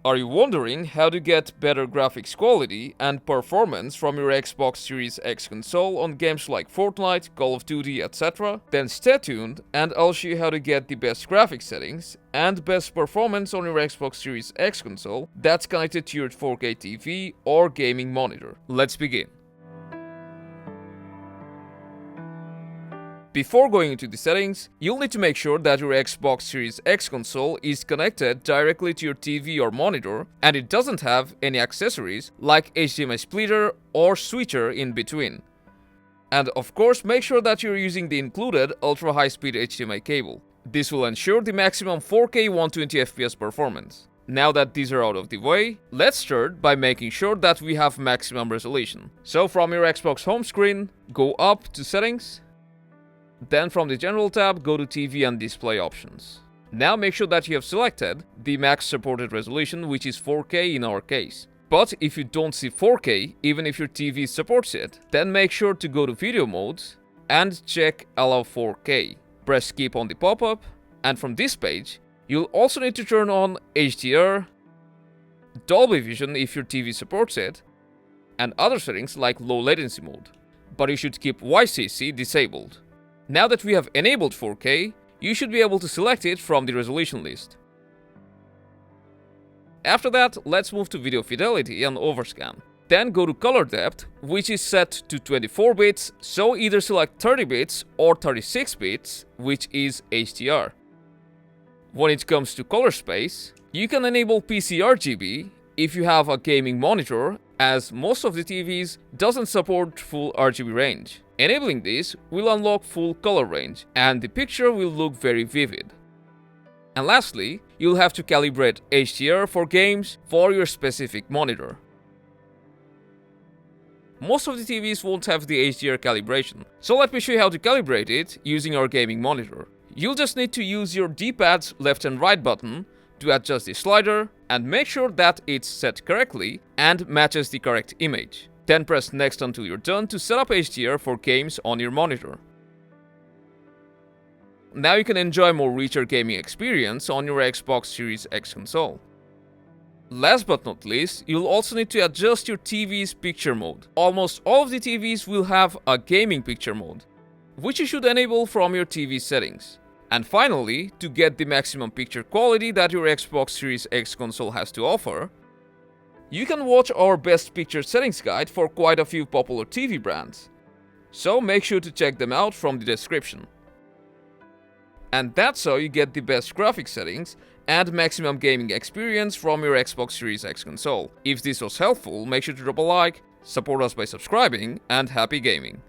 Are you wondering how to get better graphics quality and performance from your Xbox Series X console on games like Fortnite, Call of Duty, etc.? Then stay tuned and I'll show you how to get the best graphics settings and best performance on your Xbox Series X console that's connected to your 4K TV or gaming monitor. Let's begin. Before going into the settings, you'll need to make sure that your Xbox Series X console is connected directly to your TV or monitor and it doesn't have any accessories like HDMI splitter or switcher in between. And of course, make sure that you're using the included ultra high-speed HDMI cable. This will ensure the maximum 4K 120fps performance. Now that these are out of the way, let's start by making sure that we have maximum resolution. So from your Xbox home screen, go up to Settings. Then from the General tab, go to TV and Display options. Now make sure that you have selected the max supported resolution, which is 4K in our case. But if you don't see 4K, even if your TV supports it, then make sure to go to Video Modes and check Allow 4K. Press Skip on the pop-up, and from this page, you'll also need to turn on HDR, Dolby Vision if your TV supports it, and other settings like Low Latency mode. But you should keep YCC disabled. Now that we have enabled 4K, you should be able to select it from the resolution list. After that, let's move to Video Fidelity and Overscan. Then go to Color Depth, which is set to 24 bits, so either select 30 bits or 36 bits, which is HDR. When it comes to color space, you can enable PC RGB if you have a gaming monitor, as most of the TVs doesn't support full RGB range. Enabling this will unlock full color range and the picture will look very vivid. And lastly, you'll have to calibrate HDR for games for your specific monitor. Most of the TVs won't have the HDR calibration, so let me show you how to calibrate it using our gaming monitor. You'll just need to use your D-pad's left and right button to adjust the slider and make sure that it's set correctly and matches the correct image. Then press Next until you're done to set up HDR for games on your monitor. Now you can enjoy more richer gaming experience on your Xbox Series X console. Last but not least, you'll also need to adjust your TV's picture mode. Almost all of the TVs will have a gaming picture mode, which you should enable from your TV settings. And finally, to get the maximum picture quality that your Xbox Series X console has to offer, you can watch our best picture settings guide for quite a few popular TV brands. So make sure to check them out from the description. And that's how you get the best graphics settings and maximum gaming experience from your Xbox Series X console. If this was helpful, make sure to drop a like, support us by subscribing, and happy gaming!